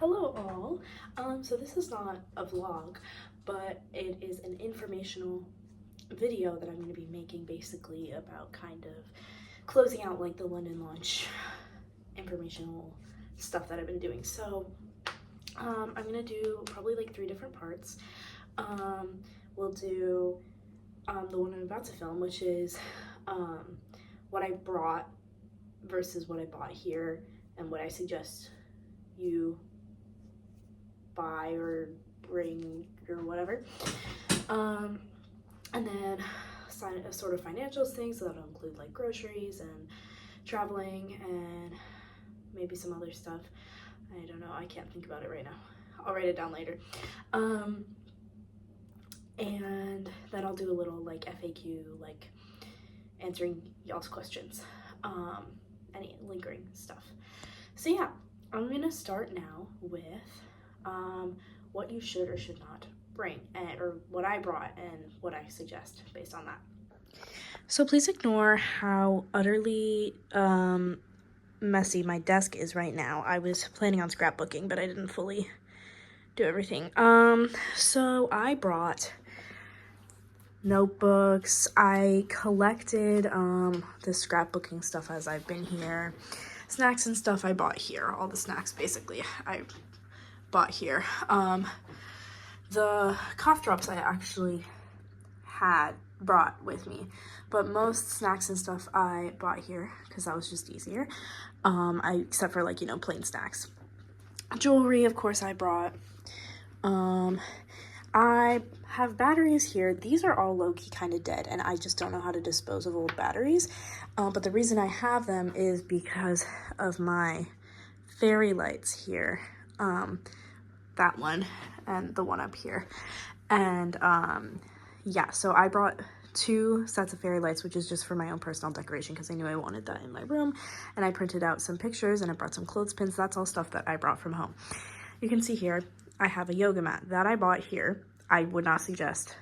Hello all. So this is not a vlog, but it is an informational video that I'm going to be making basically about kind of closing out like the London launch informational stuff that I've been doing. So I'm going to do probably like 3 different parts. We'll do the one I'm about to film, which is what I brought versus what I bought here and what I suggest you buy or bring or whatever, and then sort of financials things, so that'll include like groceries and traveling and maybe some other stuff. I don't know, I can't think about it right now. I'll write it down later. And then I'll do a little like FAQ, like answering y'all's questions, any lingering stuff. So yeah, I'm gonna start now with what you should or should not bring, or what I brought and what I suggest based on that. So please ignore how utterly messy my desk is right now. I was planning on scrapbooking, but I didn't fully do everything. So I brought notebooks. I collected the scrapbooking stuff as I've been here. Snacks and stuff I bought here. All the snacks basically I bought here. The cough drops I actually brought with me, but most snacks and stuff I bought here because that was just easier. Except for like, you know, plain snacks. Jewelry, of course, I brought. I have batteries here. These are all low-key kind of dead, and I just don't know how to dispose of old batteries. But the reason I have them is because of my fairy lights here. That one and the one up here. And yeah, so I brought 2 sets of fairy lights, which is just for my own personal decoration because I knew I wanted that in my room. And I printed out some pictures and I brought some clothespins. That's all stuff that I brought from home. You can see here, I have a yoga mat that I bought here. I would not suggest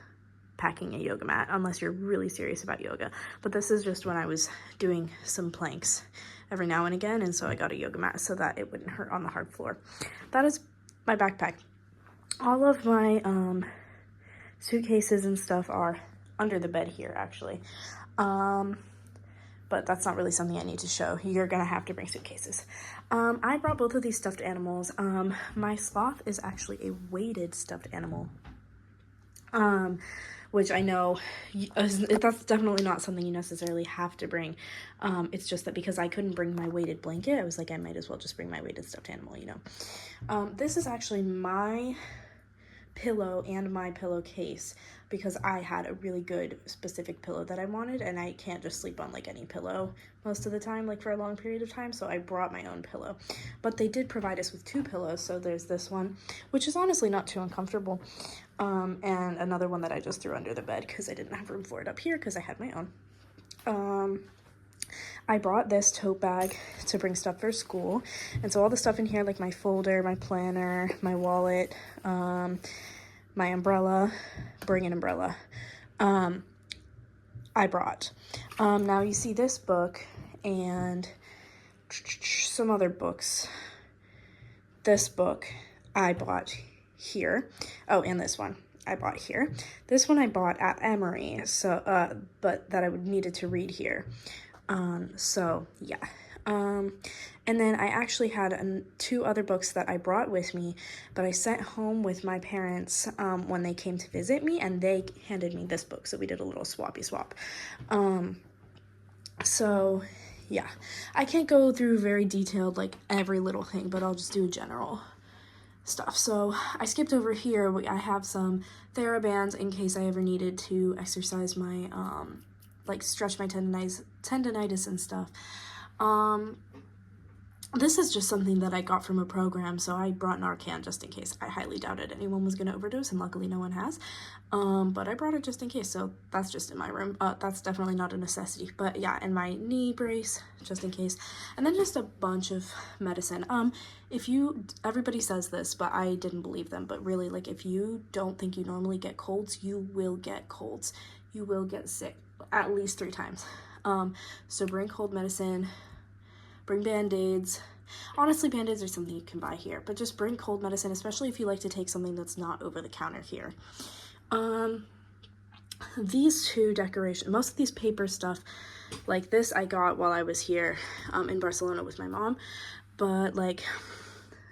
packing a yoga mat unless you're really serious about yoga. But this is just when I was doing some planks every now and again. And so I got a yoga mat so that it wouldn't hurt on the hard floor. That is my backpack. All of my suitcases and stuff are under the bed here, actually. But that's not really something I need to show. You're gonna have to bring suitcases. I brought both of these stuffed animals. My sloth is actually a weighted stuffed animal, which I know that's definitely not something you necessarily have to bring. It's just that because I couldn't bring my weighted blanket, I was like, I might as well just bring my weighted stuffed animal, you know. This is actually my pillow and my pillowcase because I had a really good specific pillow that I wanted, and I can't just sleep on like any pillow most of the time, like for a long period of time, so I brought my own pillow. But they did provide us with 2 pillows, so there's this one, which is honestly not too uncomfortable, and another one that I just threw under the bed because I didn't have room for it up here because I had my own. I brought this tote bag to bring stuff for school, and so all the stuff in here, like my folder, my planner, my wallet, my umbrella, bring an umbrella, I brought. Now you see this book and some other books. This book I bought here. Oh, and this one I bought here. This one I bought at Emory, so but that I would needed to read here. So yeah. And then I actually had 2 other books that I brought with me, but I sent home with my parents when they came to visit me, and they handed me this book, so we did a little swappy swap. So yeah, I can't go through very detailed like every little thing, but I'll just do general stuff. So I skipped over here. I have some TheraBands in case I ever needed to exercise my like stretch my tendonitis and stuff. This is just something that I got from a program, so I brought Narcan just in case. I highly doubted anyone was going to overdose, and luckily no one has. But I brought it just in case, so that's just in my room. That's definitely not a necessity, but yeah, and my knee brace, just in case. And then just a bunch of medicine. Everybody says this, but I didn't believe them, but really, like, if you don't think you normally get colds, you will get colds. You will get sick at least 3 times. So bring cold medicine, bring Band-Aids, Honestly, Band-Aids are something you can buy here, but just bring cold medicine, especially if you like to take something that's not over the counter here. These two decorations, most of these paper stuff like this I got while I was here in Barcelona with my mom, but like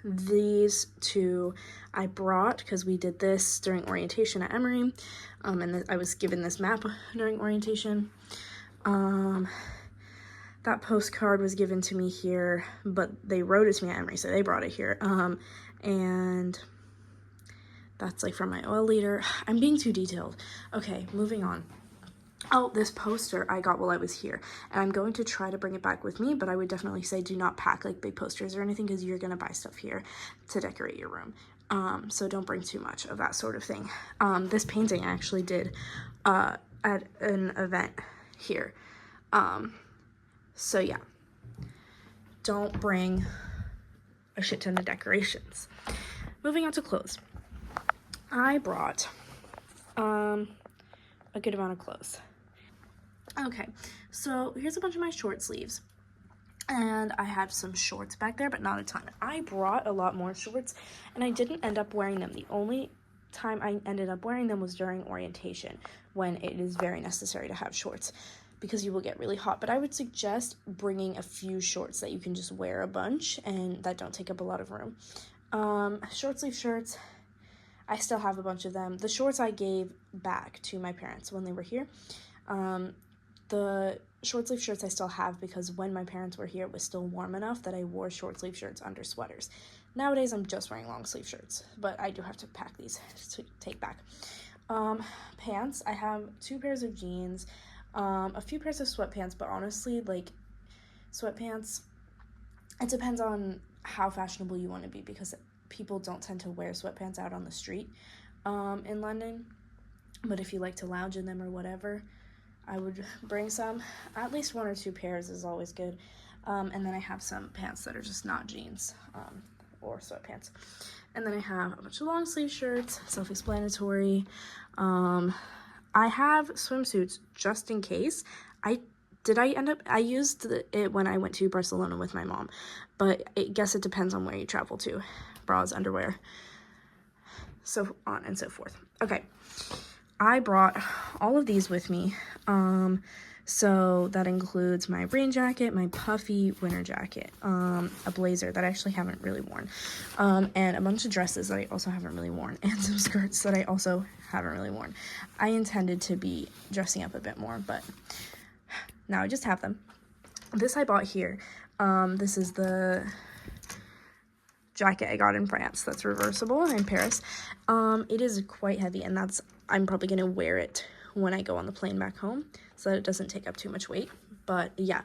these two I brought because we did this during orientation at Emory, and I was given this map during orientation. That postcard was given to me here, but they wrote it to me at Emory, so they brought it here. And that's like from my oil leader. I'm being too detailed. Okay, moving on. Oh, this poster I got while I was here, and I'm going to try to bring it back with me, but I would definitely say do not pack like big posters or anything because you're going to buy stuff here to decorate your room. So don't bring too much of that sort of thing. This painting I actually did at an event here. So yeah, don't bring a shit ton of decorations. Moving on to clothes. I brought a good amount of clothes. Okay, so here's a bunch of my short sleeves. And I have some shorts back there, but not a ton. I brought a lot more shorts, and I didn't end up wearing them. The only time I ended up wearing them was during orientation, when it is very necessary to have shorts, because you will get really hot. But I would suggest bringing a few shorts that you can just wear a bunch and that don't take up a lot of room. Short sleeve shirts, I still have a bunch of them. The shorts I gave back to my parents when they were here. The short sleeve shirts I still have because when my parents were here, it was still warm enough that I wore short sleeve shirts under sweaters. Nowadays, I'm just wearing long sleeve shirts, but I do have to pack these to take back. Pants, I have 2 pairs of jeans, a few pairs of sweatpants, but honestly, like, sweatpants, it depends on how fashionable you want to be, because people don't tend to wear sweatpants out on the street in London, but if you like to lounge in them or whatever, I would bring some. At least 1 or 2 pairs is always good. And then I have some pants that are just not jeans or sweatpants. And then I have a bunch of long sleeve shirts, self-explanatory. I have swimsuits just in case. I used it when I went to Barcelona with my mom, but I guess it depends on where you travel to. Bras, underwear, so on and so forth. Okay. I brought all of these with me, so that includes my rain jacket, my puffy winter jacket, a blazer that I actually haven't really worn, and a bunch of dresses that I also haven't really worn, and some skirts that I also haven't really worn. I intended to be dressing up a bit more, but now I just have them. This I bought here. This is the jacket I got in France that's reversible in Paris. It is quite heavy, and I'm probably going to wear it when I go on the plane back home so that it doesn't take up too much weight. But yeah,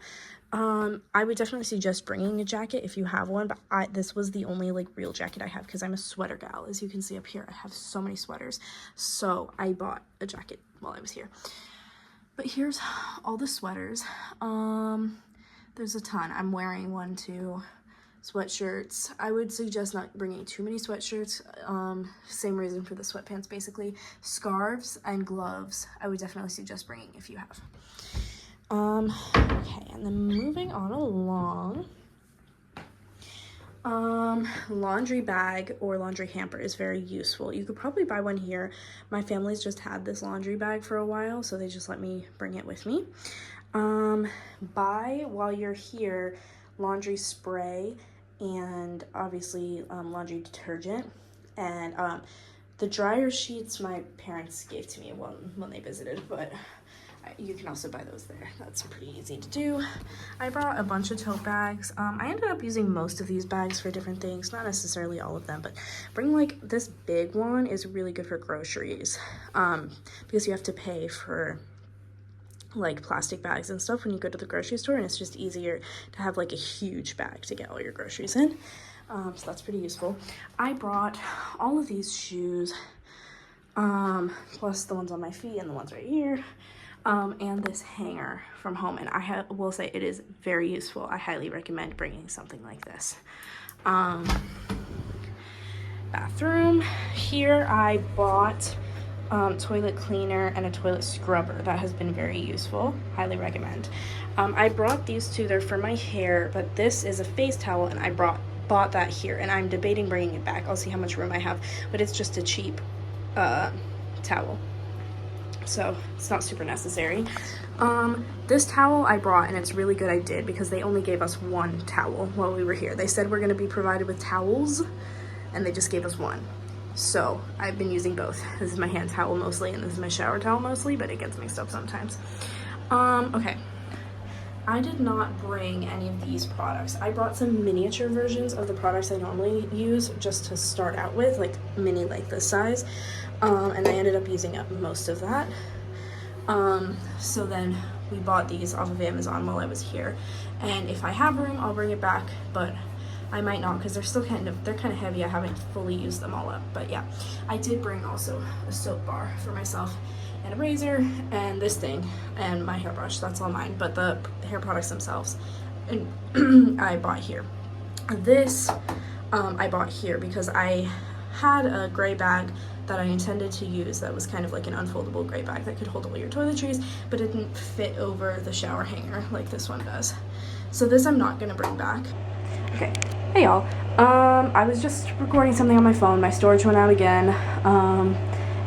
I would definitely suggest bringing a jacket if you have one, but this was the only like real jacket I have because I'm a sweater gal. As you can see up here, I have so many sweaters, so I bought a jacket while I was here. But here's all the sweaters. There's a ton. I'm wearing 1, 2 sweatshirts. I would suggest not bringing too many sweatshirts. Same reason for the sweatpants, basically. Scarves and gloves, I would definitely suggest bringing if you have. Okay, and then moving on along. Laundry bag or laundry hamper is very useful. You could probably buy one here. My family's just had this laundry bag for a while, so they just let me bring it with me. Buy, while you're here, laundry spray and obviously laundry detergent, and the dryer sheets my parents gave to me when they visited, but you can also buy those there. That's pretty easy to do. I brought a bunch of tote bags. I ended up using most of these bags for different things, not necessarily all of them, but bring like this big one is really good for groceries, because you have to pay for like plastic bags and stuff when you go to the grocery store, and it's just easier to have like a huge bag to get all your groceries in. So that's pretty useful. I brought all of these shoes, plus the ones on my feet and the ones right here, and this hanger from home, and I will say it is very useful. I highly recommend bringing something like this. Bathroom, here I bought toilet cleaner and a toilet scrubber. That has been very useful. Highly recommend. I brought these two, they're for my hair, but this is a face towel, and I bought that here, and I'm debating bringing it back. I'll see how much room I have, but it's just a cheap towel, so it's not super necessary. This towel I brought, and it's really good I did, because they only gave us one towel while we were here. They said we're going to be provided with towels, and they just gave us one. So I've been using both. This is my hand towel mostly, and this is my shower towel mostly, but it gets mixed up sometimes. Okay. I did not bring any of these products. I brought some miniature versions of the products I normally use just to start out with, like mini, like this size, and I ended up using up most of that. So then we bought these off of Amazon while I was here, and if I have room, I'll bring it back, but I might not, because they're still kind of heavy. I haven't fully used them all up, but yeah. I did bring also a soap bar for myself, and a razor, and this thing, and my hairbrush. That's all mine, but the hair products themselves, and I bought here. This I bought here because I had a gray bag that I intended to use that was kind of like an unfoldable gray bag that could hold all your toiletries, but it didn't fit over the shower hanger like this one does. So this I'm not gonna bring back. Okay, hey y'all. I was just recording something on my phone. My storage went out again.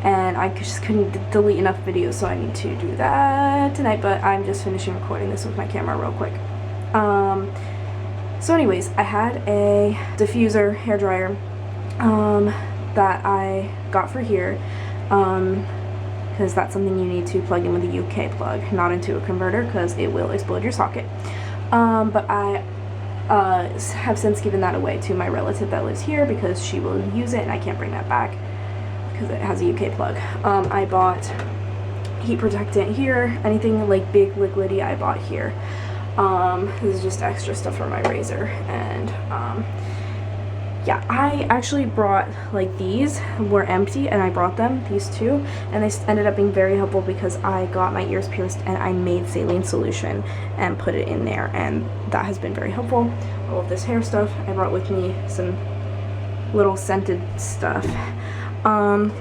And I just couldn't delete enough videos, so I need to do that tonight, but I'm just finishing recording this with my camera real quick. So anyways, I had a diffuser hairdryer that I got for here, because that's something you need to plug in with a UK plug, not into a converter, because it will explode your socket. But I have since given that away to my relative that lives here, because she will use it and I can't bring that back because it has a UK plug. I bought heat protectant here. Anything like big liquidy I bought here. This is just extra stuff for my razor. And yeah, I actually brought, like, these were empty and I brought them, these two, and they ended up being very helpful because I got my ears pierced and I made saline solution and put it in there, and that has been very helpful. All of this hair stuff, I brought with me some little scented stuff. And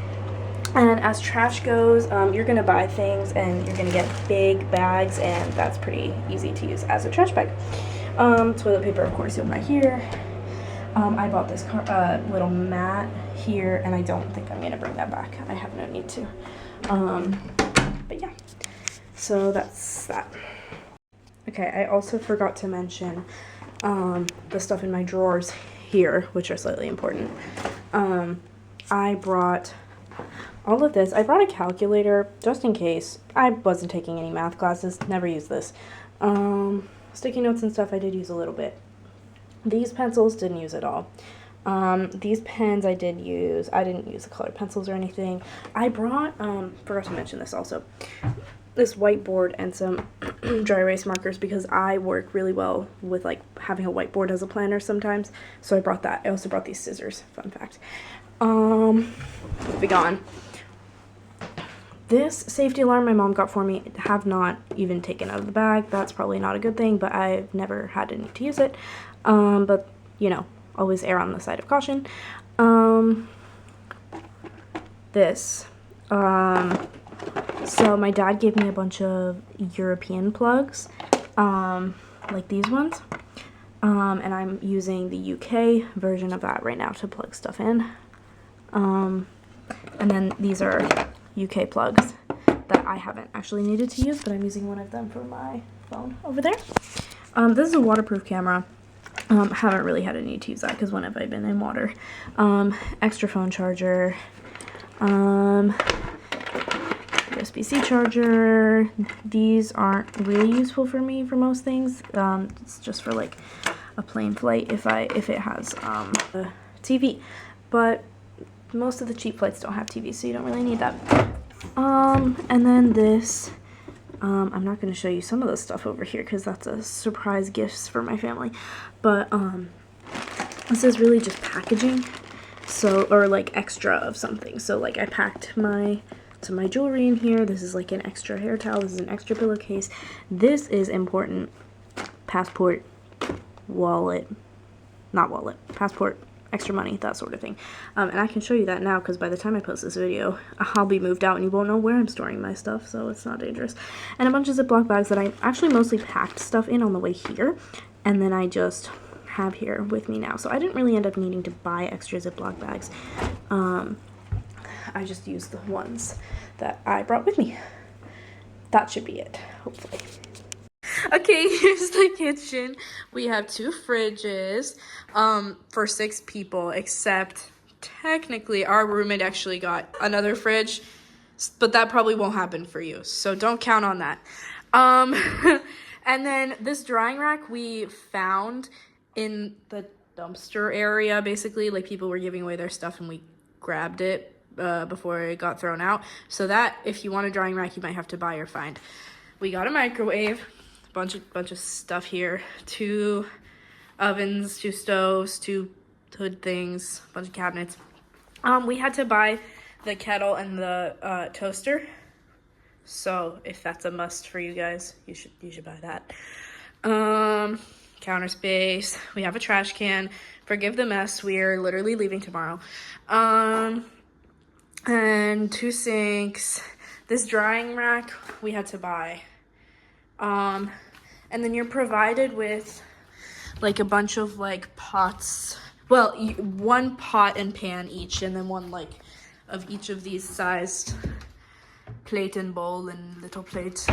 as trash goes, you're gonna buy things and you're gonna get big bags, and that's pretty easy to use as a trash bag. Toilet paper, of course, you'll buy here. I bought this little mat here, and I don't think I'm gonna bring that back. I have no need to. But yeah, so that's that. Okay, I also forgot to mention the stuff in my drawers here, which are slightly important. I brought all of this. I brought a calculator just in case. I wasn't taking any math classes, never used this. Sticky notes and stuff I did use a little bit. These pencils, didn't use at all. These pens I did use. I didn't use the colored pencils or anything. I brought, forgot to mention this also, this whiteboard and some dry erase markers, because I work really well with, like, having a whiteboard as a planner sometimes. So I brought that. I also brought these scissors, fun fact. Moving on. This safety alarm my mom got for me, have not even taken out of the bag. That's probably not a good thing, but I've never had a need to use it. But, you know, always err on the side of caution. This. So my dad gave me a bunch of European plugs, like these ones. And I'm using the UK version of that right now to plug stuff in. And then these are UK plugs that I haven't actually needed to use, but I'm using one of them for my phone over there. This is a waterproof camera. Haven't really had a need to use that because when have I been in water? Extra phone charger. USB-C charger. These aren't really useful for me for most things. It's just for, like, a plain flight if it has a TV. But most of the cheap flights don't have TV, so you don't really need that. And then this, I'm not going to show you some of the stuff over here because that's a surprise gifts for my family. But this is really just packaging, so, or like extra of something. So, like, I packed my jewelry in here. This is like an extra hair towel. This is an extra pillowcase. This is important. Passport, wallet, not wallet, passport, extra money, that sort of thing. And I can show you that now because by the time I post this video, I'll be moved out and you won't know where I'm storing my stuff, so it's not dangerous. And a bunch of Ziploc bags that I actually mostly packed stuff in on the way here, and then I just have here with me now. So I didn't really end up needing to buy extra Ziploc bags. I just used the ones that I brought with me. That should be it, hopefully. Okay, here's the kitchen. We have 2 fridges for 6 people, except technically our roommate actually got another fridge, but that probably won't happen for you, so don't count on that. And then this drying rack we found in the dumpster area, basically. Like, people were giving away their stuff and we grabbed it before it got thrown out. So that, if you want a drying rack, you might have to buy or find. We got a microwave, bunch of stuff here, 2 ovens, 2 stoves, 2 hood things, a bunch of cabinets. We had to buy the kettle and the toaster. So if that's a must for you guys, you should buy that. Counter space. We have a trash can. Forgive the mess. We're literally leaving tomorrow. And 2 sinks. This drying rack we had to buy. And then you're provided with like a bunch of like pots. Well, 1 pot and pan each, and then 1 like of each of these sized plate and bowl and little plate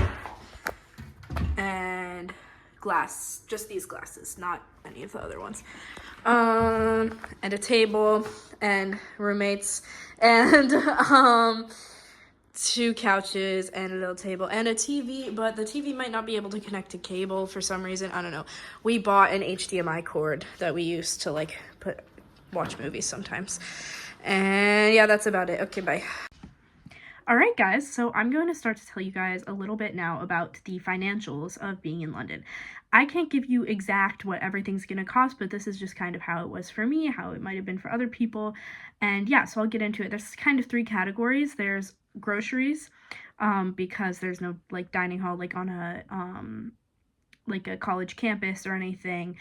and glass. Just these glasses, not any of the other ones. And a table and roommates and 2 couches and a little table and a TV, but the TV might not be able to connect to cable for some reason. I don't know. We bought an HDMI cord that we use to like watch movies sometimes. And yeah, that's about it. Okay, bye. All right, guys, so I'm going to start to tell you guys a little bit now about the financials of being in London. I can't give you exact what everything's going to cost, but this is just kind of how it was for me, how it might have been for other people. And yeah, so I'll get into it. There's kind of 3 categories. There's groceries, because there's no like dining hall like on a college campus or anything.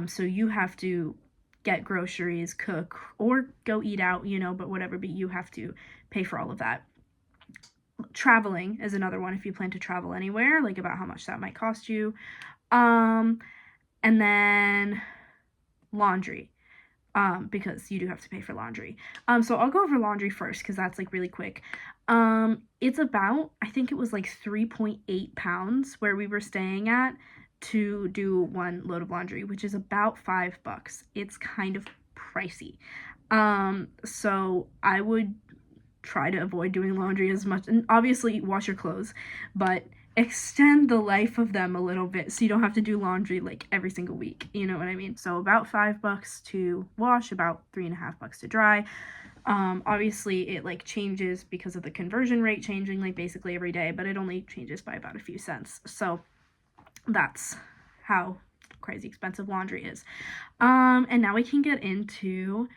So you have to get groceries, cook, or go eat out, but whatever, but you have to pay for all of that. Traveling is another one if you plan to travel anywhere, like about how much that might cost you. And then laundry, because you do have to pay for laundry. So I'll go over laundry first because that's like really quick. It's about, I think it was like 3.8 pounds where we were staying at to do 1 load of laundry, which is about $5. It's kind of pricey. So I would try to avoid doing laundry as much, and obviously wash your clothes, but extend the life of them a little bit so you don't have to do laundry like every single week, you know what I mean? So about $5 to wash, about $3.50 to dry. Obviously it like changes because of the conversion rate changing like basically every day, but it only changes by about a few cents. So that's how crazy expensive laundry is. And now we can get into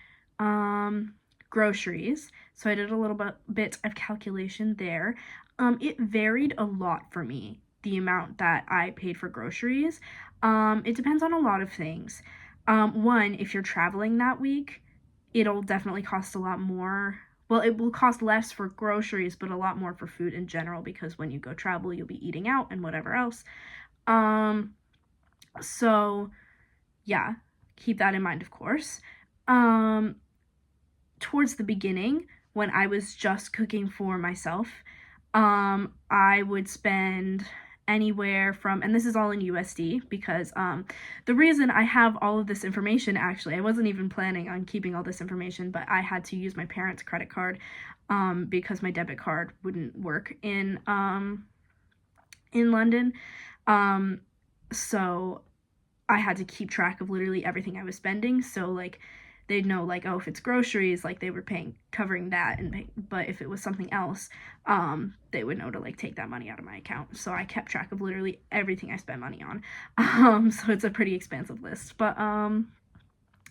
groceries. So I did a little bit of calculation there. It varied a lot for me, the amount that I paid for groceries. It depends on a lot of things. 1, if you're traveling that week, it'll definitely cost a lot more. Well, it will cost less for groceries, but a lot more for food in general, because when you go travel, you'll be eating out and whatever else. So yeah, keep that in mind, of course. Towards the beginning, when I was just cooking for myself, I would spend anywhere from, and this is all in USD, because the reason I have all of this information, actually, I wasn't even planning on keeping all this information, but I had to use my parents' credit card because my debit card wouldn't work in London. So I had to keep track of literally everything I was spending. So like they'd know like, oh, if it's groceries, like they were covering that, but if it was something else, they would know to like take that money out of my account. So I kept track of literally everything I spent money on. So it's a pretty expansive list, but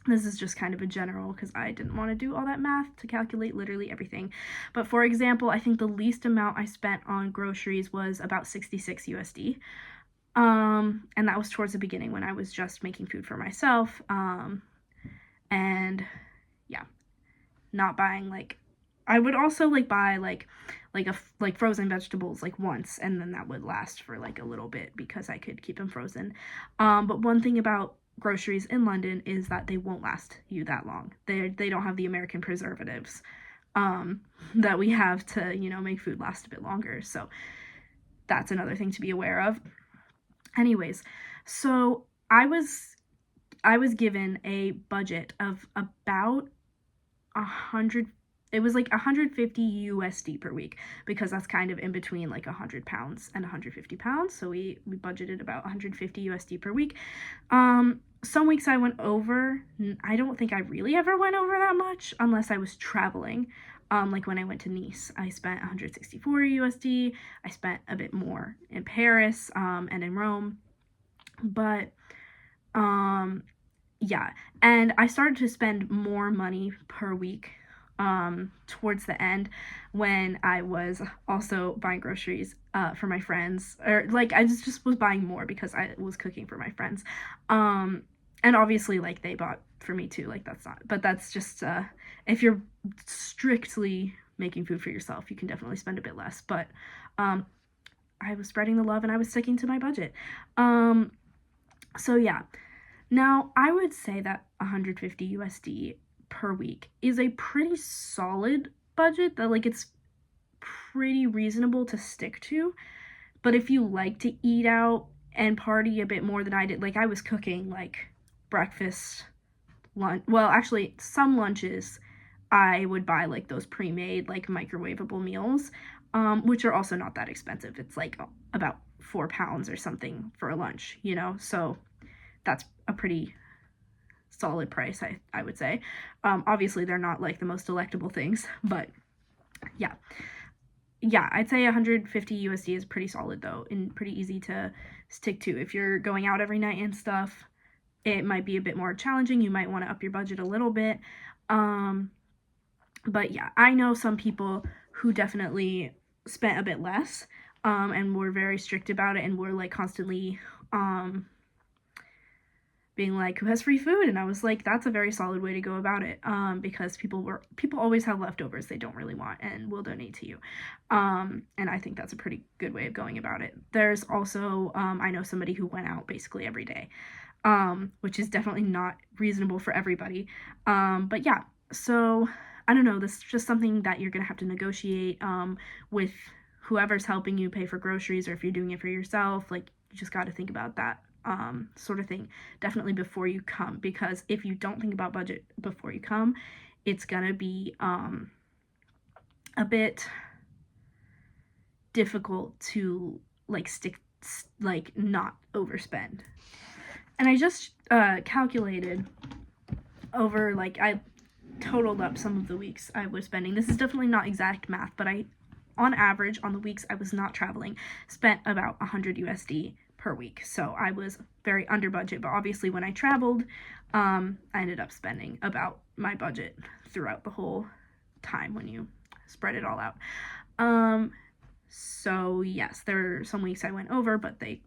this is just kind of a general, because I didn't want to do all that math to calculate literally everything. But for example, I think the least amount I spent on groceries was about 66 USD. And that was towards the beginning when I was just making food for myself. And yeah, not buying like, I would also like buy like frozen vegetables like once, and then that would last for like a little bit because I could keep them frozen. But one thing about groceries in London is that they won't last you that long. They don't have the American preservatives that we have to, you know, make food last a bit longer. So that's another thing to be aware of. Anyways, so I was given a budget of about 100, it was like 150 USD per week, because that's kind of in between like 100 pounds and 150 pounds. So we budgeted about 150 USD per week. Some weeks I went over. I don't think I really ever went over that much unless I was traveling. Like when I went to Nice, I spent 164 USD. I spent a bit more in Paris, and in Rome. But, yeah, and I started to spend more money per week towards the end, when I was also buying groceries for my friends, or like I just was buying more because I was cooking for my friends, and obviously like they bought for me too. Like that's just if you're strictly making food for yourself, you can definitely spend a bit less, but I was spreading the love and I was sticking to my budget. So yeah. Now, I would say that 150 USD per week is a pretty solid budget, that like it's pretty reasonable to stick to. But if you like to eat out and party a bit more than I did, like I was cooking like breakfast, lunch, well, actually some lunches I would buy like those pre-made like microwavable meals, which are also not that expensive. It's like about £4 or something for a lunch, you know? So that's a pretty solid price, I would say. Obviously, they're not like the most delectable things, but yeah. Yeah, I'd say 150 USD is pretty solid though, and pretty easy to stick to. If you're going out every night and stuff, it might be a bit more challenging. You might want to up your budget a little bit. But yeah, I know some people who definitely spent a bit less, and were very strict about it, and were like constantly being like, who has free food? And I was like, that's a very solid way to go about it, because people always have leftovers they don't really want and will donate to you, and I think that's a pretty good way of going about it. There's also I know somebody who went out basically every day, which is definitely not reasonable for everybody, but yeah. So I don't know, this is just something that you're gonna have to negotiate with whoever's helping you pay for groceries, or if you're doing it for yourself. Like, you just got to think about that sort of thing definitely before you come, because if you don't think about budget before you come, it's gonna be a bit difficult to like not overspend. And I just calculated over, like, I totaled up some of the weeks I was spending. This is definitely not exact math, but I, on average, on the weeks I was not traveling, spent about 100 USD per week. So I was very under budget, but obviously when I traveled, I ended up spending about my budget throughout the whole time when you spread it all out. So yes, there are some weeks I went over, but they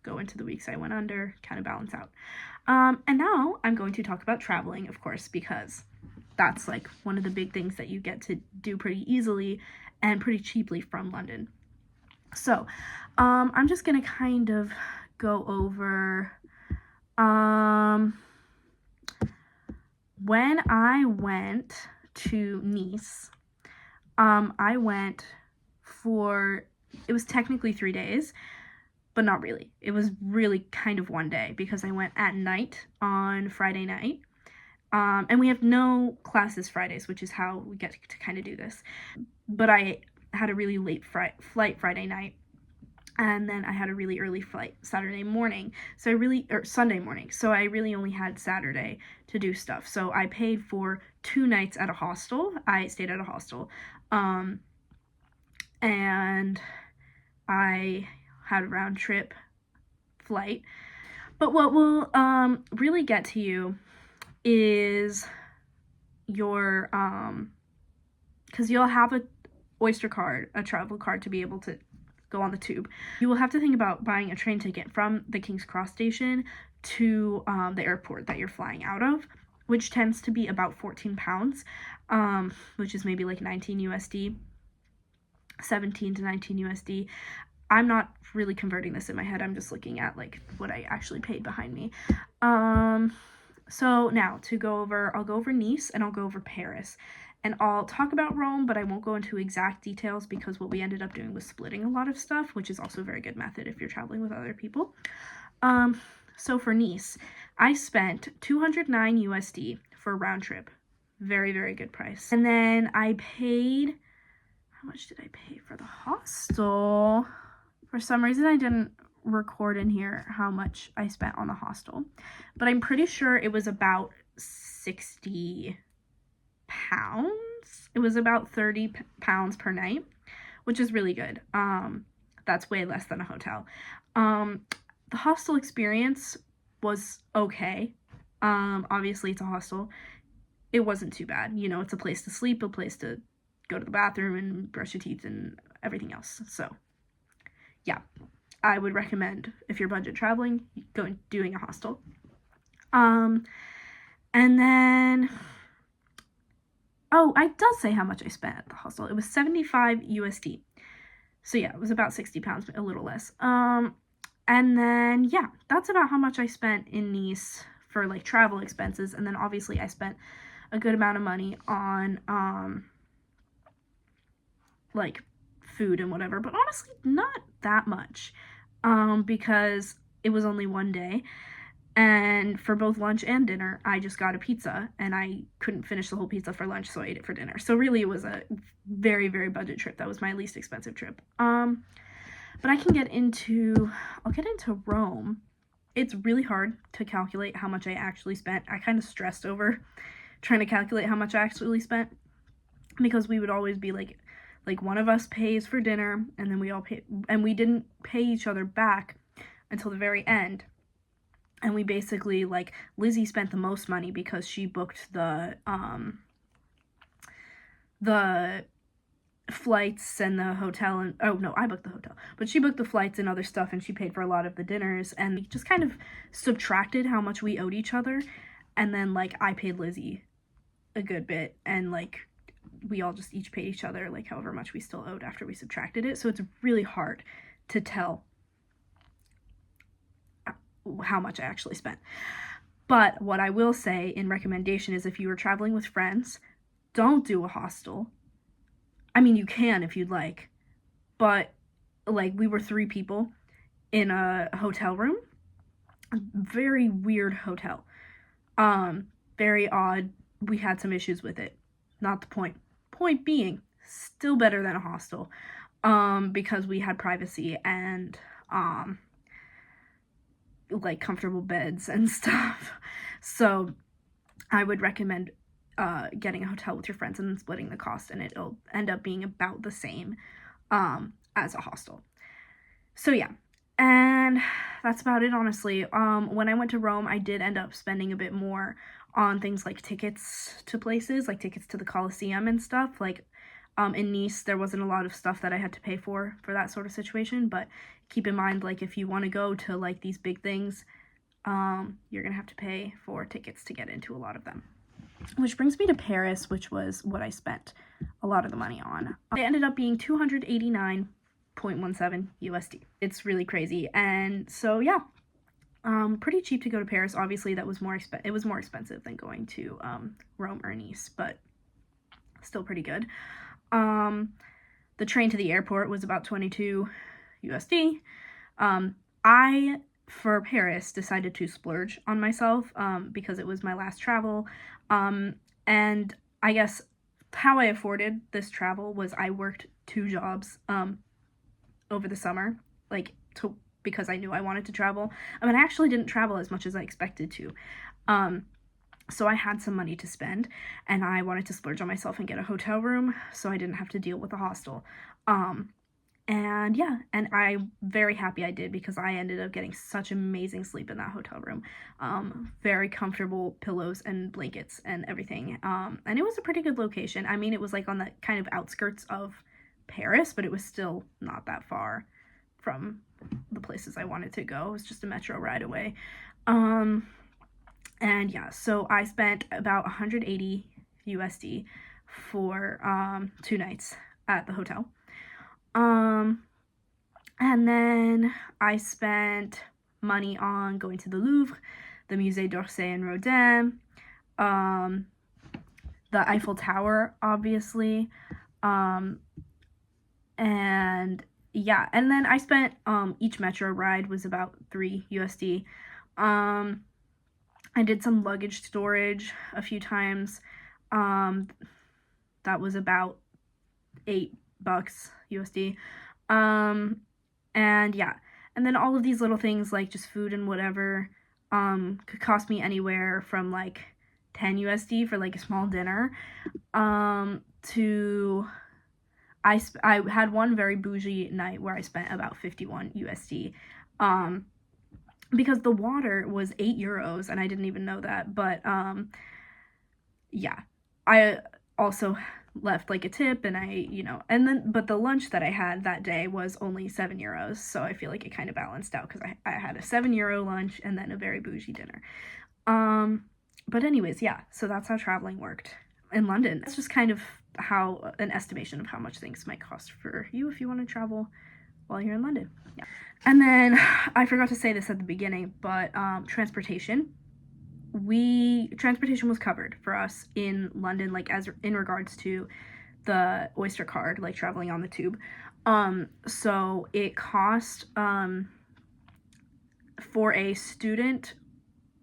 go into the weeks I went under, kind of balance out. And now I'm going to talk about traveling, of course, because that's like one of the big things that you get to do pretty easily and pretty cheaply from London. So, I'm just gonna kind of go over, when I went to Nice, I went for, it was technically 3 days, but not really. It was really kind of one day, because I went at night on Friday night. And we have no classes Fridays, which is how we get to kind of do this. But I had a really late flight Friday night, and then I had a really early flight Saturday morning. Or Sunday morning. So I really only had Saturday to do stuff. So I paid for 2 nights at a hostel. I stayed at a hostel. And I had a round trip flight. But what will really get to you is your because you'll have a Oyster card, a travel card, to be able to go on the tube. You will have to think about buying a train ticket from the King's Cross station to the airport that you're flying out of. which tends to be about 14 pounds, which is maybe like 19 USD, 17 to 19 USD. I'm not really converting this in my head. I'm just looking at like what I actually paid behind me. So now I'll go over Nice and I'll go over Paris. And I'll talk about Rome, but I won't go into exact details because what we ended up doing was splitting a lot of stuff, which is also a very good method if you're traveling with other people. So for Nice, I spent 209 USD for a round trip. Very, very good price. And then I paid, how much did I pay for the hostel? For some reason, I didn't record in here how much I spent on the hostel, but I'm pretty sure it was about 60 pounds. It was about 30 pounds per night, which is really good. That's way less than a hotel. The hostel experience was okay. Obviously it's a hostel. It wasn't too bad. You know, it's a place to sleep, a place to go to the bathroom and brush your teeth and everything else. So yeah, I would recommend if you're budget traveling, doing a hostel. And then, oh, I does say how much I spent at the hostel. It was 75 USD. So yeah, it was about 60 pounds, a little less. And then, yeah, that's about how much I spent in Nice for like travel expenses. And then obviously I spent a good amount of money on, like food and whatever, but honestly not that much, because it was only one day, and for both lunch and dinner I just got a pizza and I couldn't finish the whole pizza for lunch, so I ate it for dinner. So really it was a very, very budget trip. That was my least expensive trip. But I'll get into Rome. It's really hard to calculate how much I actually spent. I kind of stressed over trying to calculate how much I actually spent, because we would always be like one of us pays for dinner and then we all pay, and we didn't pay each other back until the very end. And we basically, like, Lizzie spent the most money because she booked the flights and the hotel, and oh no, I booked the hotel, but she booked the flights and other stuff, and she paid for a lot of the dinners, and we just kind of subtracted how much we owed each other, and then like I paid Lizzie a good bit, and like we all just each paid each other like however much we still owed after we subtracted it. So it's really hard to tell how much I actually spent. But what I will say in recommendation is, if you were traveling with friends, don't do a hostel. I mean, you can if you'd like, but like we were 3 people in a hotel room. Very weird hotel. Very odd. We had some issues with it. Not the point. Point being, still better than a hostel, because we had privacy and like comfortable beds and stuff. So I would recommend getting a hotel with your friends and then splitting the cost, and it'll end up being about the same as a hostel. So yeah, and that's about it, honestly. When I went to Rome, I did end up spending a bit more on things like tickets to places, like tickets to the Colosseum and stuff. Like in Nice, there wasn't a lot of stuff that I had to pay for that sort of situation, but keep in mind, like, if you want to go to like these big things, you're gonna have to pay for tickets to get into a lot of them. Which brings me to Paris, which was what I spent a lot of the money on. It ended up being 289.17 USD. It's really crazy. And so yeah, pretty cheap to go to Paris. Obviously that was more expensive than going to Rome or Nice, but still pretty good. The train to the airport was about 22 USD. I, for Paris, decided to splurge on myself because it was my last travel. And I guess how I afforded this travel was I worked 2 jobs over the summer, because I knew I wanted to travel. I mean, I actually didn't travel as much as I expected to. So I had some money to spend, and I wanted to splurge on myself and get a hotel room so I didn't have to deal with a hostel. And yeah, and I'm very happy I did, because I ended up getting such amazing sleep in that hotel room. Very comfortable pillows and blankets and everything. And it was a pretty good location. I mean, it was like on the kind of outskirts of Paris, but it was still not that far from the places I wanted to go. It was just a metro ride away. And yeah, so I spent about 180 USD for 2 nights at the hotel. And then I spent money on going to the Louvre, the Musée d'Orsay and Rodin, the Eiffel Tower, obviously, and yeah, and then I spent each metro ride was about 3 USD. I did some luggage storage a few times. That was about $8 USD. And yeah, and then all of these little things like just food and whatever could cost me anywhere from like 10 USD for like a small dinner to I had one very bougie night where I spent about 51 USD because the water was 8 euros and I didn't even know that, but yeah, I also left like a tip and and then but the lunch that I had that day was only 7 euros, so I feel like it kind of balanced out because I had a 7 euro lunch and then a very bougie dinner. But anyways, yeah, so that's how traveling worked in London. It's just kind of how an estimation of how much things might cost for you if you want to travel while you're in London. Yeah. And then I forgot to say this at the beginning, but transportation was covered for us in London, like as in regards to the Oyster card, like traveling on the tube. So it cost for a student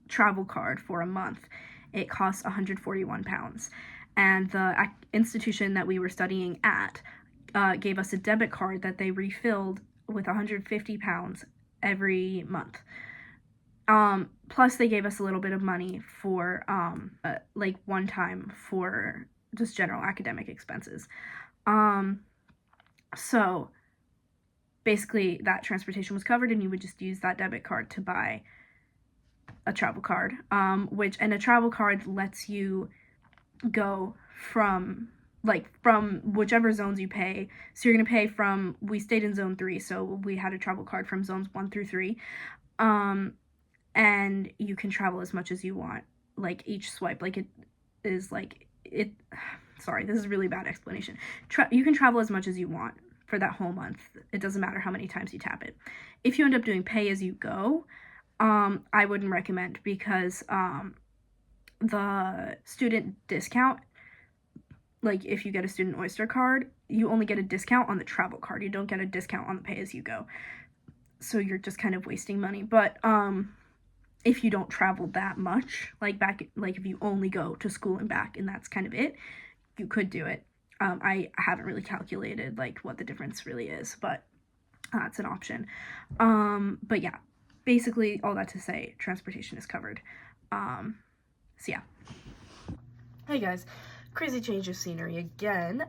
travel card for a month, it cost £141. And the institution that we were studying at gave us a debit card that they refilled with £150 every month. Plus they gave us a little bit of money for like one time for just general academic expenses. So basically that transportation was covered and you would just use that debit card to buy a travel card, and a travel card lets you go from whichever zones you pay. So you're going to pay from, we stayed in zone 3, so we had a travel card from zones 1 through 3. And you can travel as much as you want. Like each swipe, like it is like it. Sorry, this is a really bad explanation. You can travel as much as you want for that whole month. It doesn't matter how many times you tap it. If you end up doing pay as you go, I wouldn't recommend because the student discount, like if you get a student Oyster card, you only get a discount on the travel card. You don't get a discount on the pay as you go. So you're just kind of wasting money. But if you don't travel that much, like if you only go to school and back and that's kind of it, you could do it. I haven't really calculated like what the difference really is, but that's an option. But yeah, basically all that to say, transportation is covered. So yeah. Hey guys, crazy change of scenery again.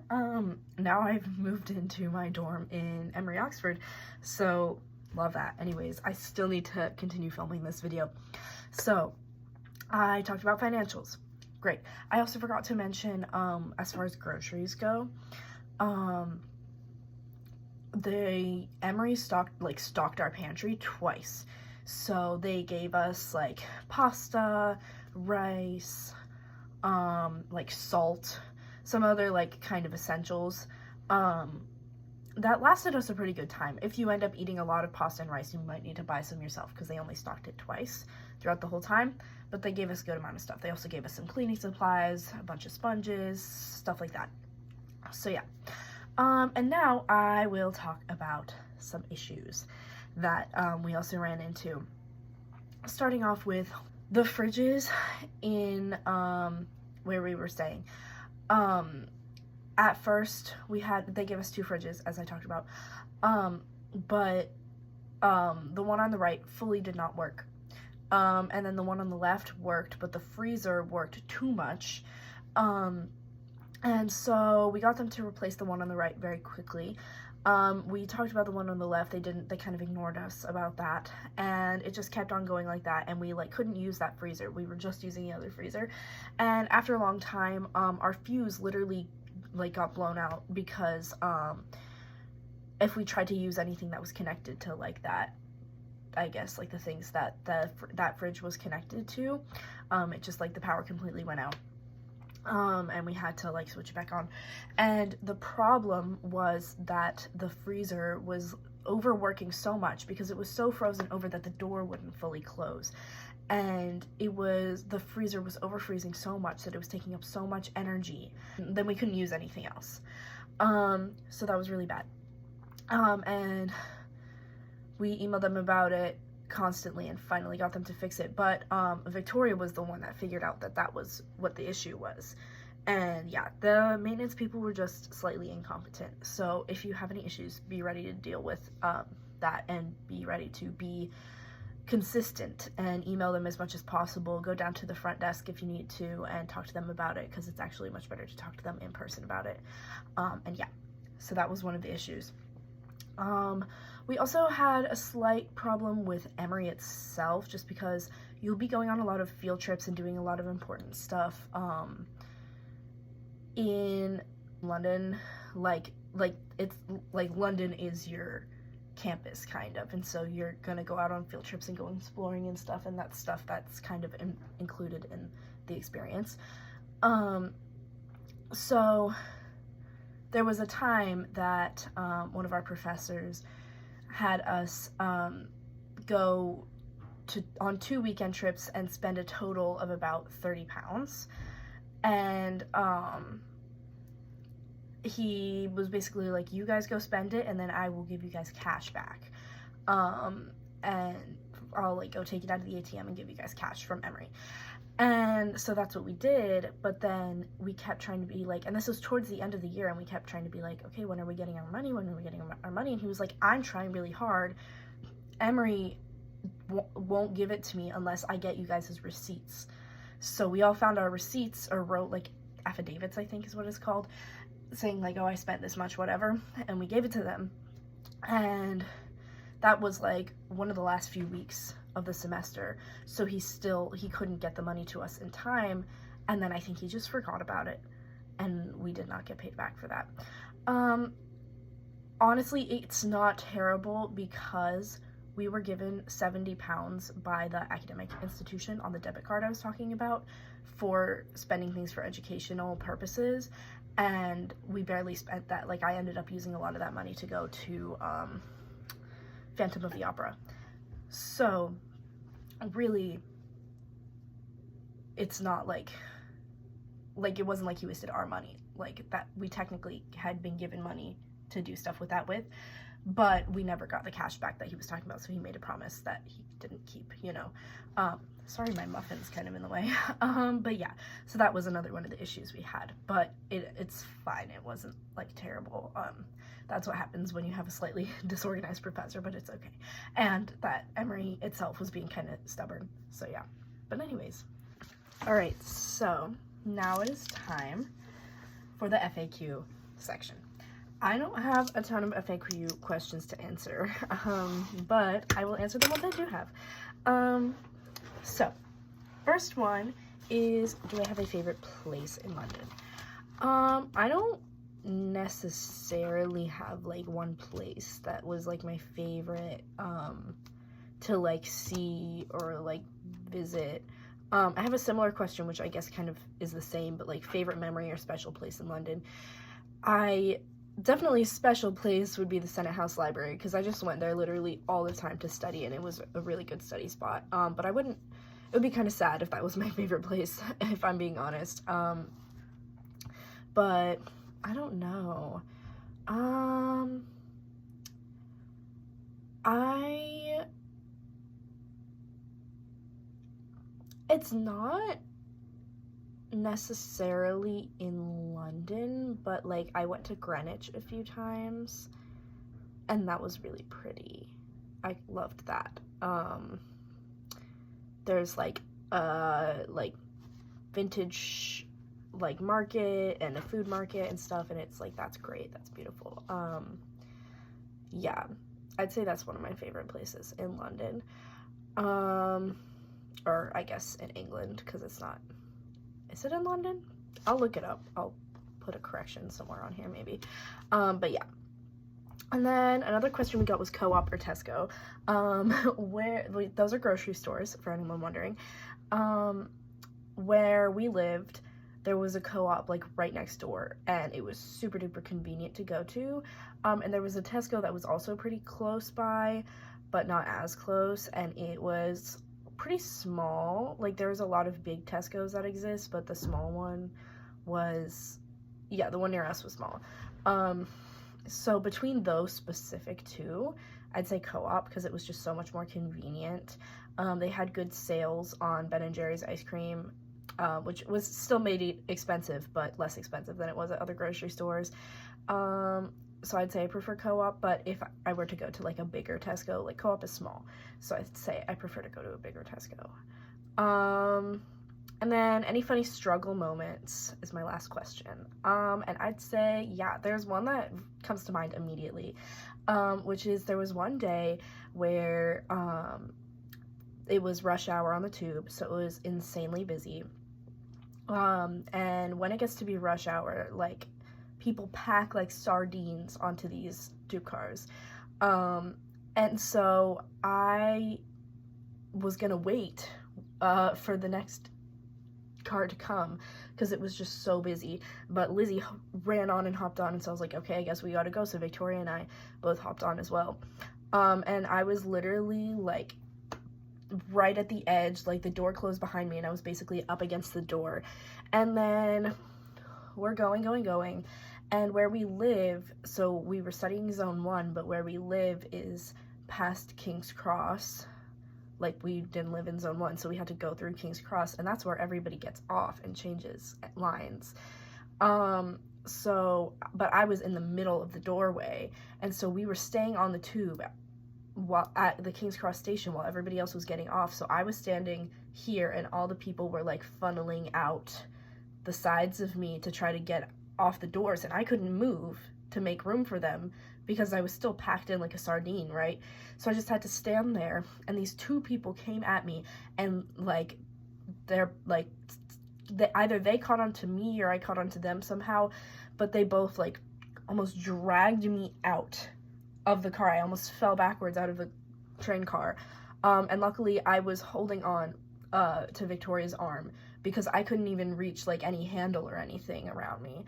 Now I've moved into my dorm in Emory, Oxford, so love that. Anyways, I still need to continue filming this video. So I talked about financials. Great. I also forgot to mention, as far as groceries go, the Emory stocked our pantry twice. So they gave us like pasta, rice, like salt, some other like kind of essentials. That lasted us a pretty good time. If you end up eating a lot of pasta and rice, you might need to buy some yourself because they only stocked it twice throughout the whole time, but they gave us a good amount of stuff. They also gave us some cleaning supplies, a bunch of sponges, stuff like that. So yeah. And now I will talk about some issues that we also ran into. Starting off with the fridges in where we were staying. At first they gave us 2 fridges, as I talked about, but the one on the right fully did not work, and then the one on the left worked, but the freezer worked too much, and so we got them to replace the one on the right very quickly. We talked about the one on the left, they kind of ignored us about that, and it just kept on going like that, and we couldn't use that freezer. We were just using the other freezer, and after a long time, our fuse literally got blown out because if we tried to use anything that was connected to that I guess, like, the things that that fridge was connected to. It just, like, the power completely went out. And we had to, like, switch it back on. And the problem was that the freezer was overworking so much because it was so frozen over that the door wouldn't fully close. And the freezer was over freezing so much that it was taking up so much energy, then we couldn't use anything else. So that was really bad. And we emailed them about it constantly and finally got them to fix it. But Victoria was the one that figured out that that was what the issue was. And yeah, the maintenance people were just slightly incompetent. So if you have any issues, be ready to deal with that, and be ready to be consistent and email them as much as possible. Go down to the front desk if you need to and talk to them about it, because it's actually much better to talk to them in person about it. And yeah, so that was one of the issues. We also had a slight problem with Emory itself, just because you'll be going on a lot of field trips and doing a lot of important stuff in London. Like it's like London is your campus, kind of, and so you're gonna go out on field trips and go exploring and stuff, and that's stuff that's kind of included in the experience. So there was a time that one of our professors had us go on 2 weekend trips and spend a total of about 30 pounds, and he was basically like, you guys go spend it and then I will give you guys cash back, and I'll like go take it out of the ATM and give you guys cash from Emory. And so that's what we did, but then we kept trying to be like, and this was towards the end of the year, and we kept trying to be like, okay, when are we getting our money? When are we getting our money? And he was like, I'm trying really hard. Emory won't give it to me unless I get you guys' receipts. So we all found our receipts, or wrote like affidavits, I think is what it's called, saying like, oh, I spent this much, whatever, and we gave it to them. And that was like one of the last few weeks of the semester, so he couldn't get the money to us in time, and then I think he just forgot about it, and we did not get paid back for that. Honestly, it's not terrible, because we were given 70 pounds by the academic institution on the debit card I was talking about for spending things for educational purposes, and we barely spent that. Like, I ended up using a lot of that money to go to Phantom of the Opera. So really, it's not like it wasn't like he wasted our money. Like, that we technically had been given money to do stuff with that with, but we never got the cash back that he was talking about, so he made a promise that he didn't keep, you know. Sorry, my muffin's kind of in the way. But yeah, so that was another one of the issues we had, but it's fine. It wasn't like terrible. That's what happens when you have a slightly disorganized professor, but it's okay. And that Emory itself was being kind of stubborn, so yeah. But anyways, all right, so now it is time for the FAQ section. I don't have a ton of FAQ questions to answer, but I will answer the ones I do have. So, first one is, do I have a favorite place in London? I don't necessarily have like one place that was like my favorite to like see or like visit. I have a similar question, which I guess kind of is the same, but like favorite memory or special place in London. Definitely special place would be the Senate House Library, because I just went there literally all the time to study, and it was a really good study spot. But it would be kind of sad if that was my favorite place, if I'm being honest. But I don't know. It's not necessarily in London, but like I went to Greenwich a few times, and that was really pretty. I loved that. There's like vintage like market and a food market and stuff, and it's like, that's great, that's beautiful. Yeah, I'd say that's one of my favorite places in London, or I guess in England, because it's not. Is it in London? I'll look it up. I'll put a correction somewhere on here maybe. But yeah. And then another question we got was Co-op or Tesco. Those are grocery stores, for anyone wondering. Where we lived, there was a Co-op like right next door, and it was super duper convenient to go to. And there was a Tesco that was also pretty close by, but not as close, and it was pretty small. Like, there's a lot of big Tesco's that exist, but the small one was, yeah, the one near us was small. So between those specific two, I'd say Co-op, because it was just so much more convenient. They had good sales on Ben & Jerry's ice cream, which was still made it expensive, but less expensive than it was at other grocery stores. So I'd say I prefer Co-op, but if I were to go to like a bigger Tesco, like Co-op is small, so I'd say I prefer to go to a bigger Tesco. And then any funny struggle moments is my last question. And I'd say, yeah, there's one that comes to mind immediately, which is there was one day where it was rush hour on the tube, so it was insanely busy. And when it gets to be rush hour, like, people pack like sardines onto these tube cars. And so I was gonna wait for the next car to come because it was just so busy, but Lizzie ran on and hopped on, and so I was like, okay, I guess we gotta go. So Victoria and I both hopped on as well. And I was literally like right at the edge, like the door closed behind me, and I was basically up against the door. And then we're going, and where we live, so we were studying Zone 1, but where we live is past King's Cross. Like, we didn't live in Zone 1, so we had to go through King's Cross, and that's where everybody gets off and changes lines. But I was in the middle of the doorway, and so we were staying on the tube while at the King's Cross station while everybody else was getting off. So I was standing here, and all the people were like funneling out the sides of me to try to get off the doors, and I couldn't move to make room for them because I was still packed in like a sardine, right? So I just had to stand there, and these two people came at me, and like they're like either they caught onto me or I caught onto them somehow, but they both like almost dragged me out of the car. I almost fell backwards out of the train car, and luckily I was holding on to Victoria's arm because I couldn't even reach like any handle or anything around me.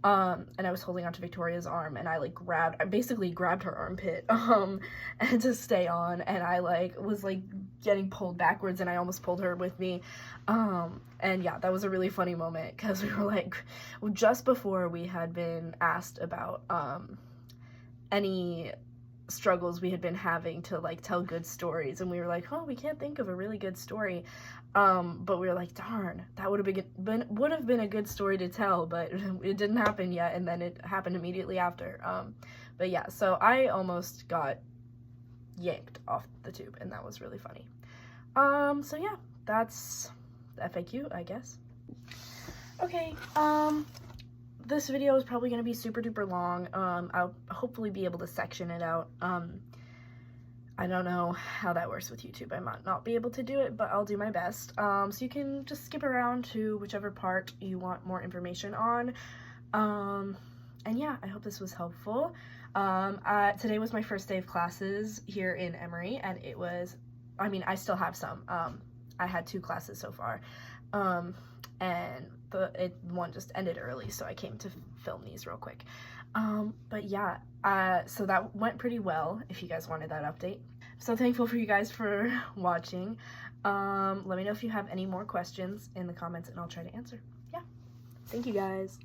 And I was holding onto Victoria's arm, and I basically grabbed her armpit, and to stay on, and I like was like getting pulled backwards, and I almost pulled her with me. And yeah, that was a really funny moment because we were like, just before we had been asked about any struggles we had been having to like tell good stories, and we were like, oh, we can't think of a really good story. But we were like, darn, that would have been a good story to tell, but it didn't happen yet, and then it happened immediately after. But yeah, so I almost got yanked off the tube, and that was really funny. So yeah, that's the FAQ, I guess. Okay, this video is probably going to be super duper long. I'll hopefully be able to section it out. I don't know how that works with YouTube. I might not be able to do it, but I'll do my best. So you can just skip around to whichever part you want more information on. And yeah, I hope this was helpful. Today was my first day of classes here in Emory, and it was, I mean, I still have some. I had 2 classes so far. And one just ended early, so I came to film these real quick. But yeah, so that went pretty well, if you guys wanted that update. So thankful for you guys for watching. Let me know if you have any more questions in the comments, and I'll try to answer. Yeah, thank you guys.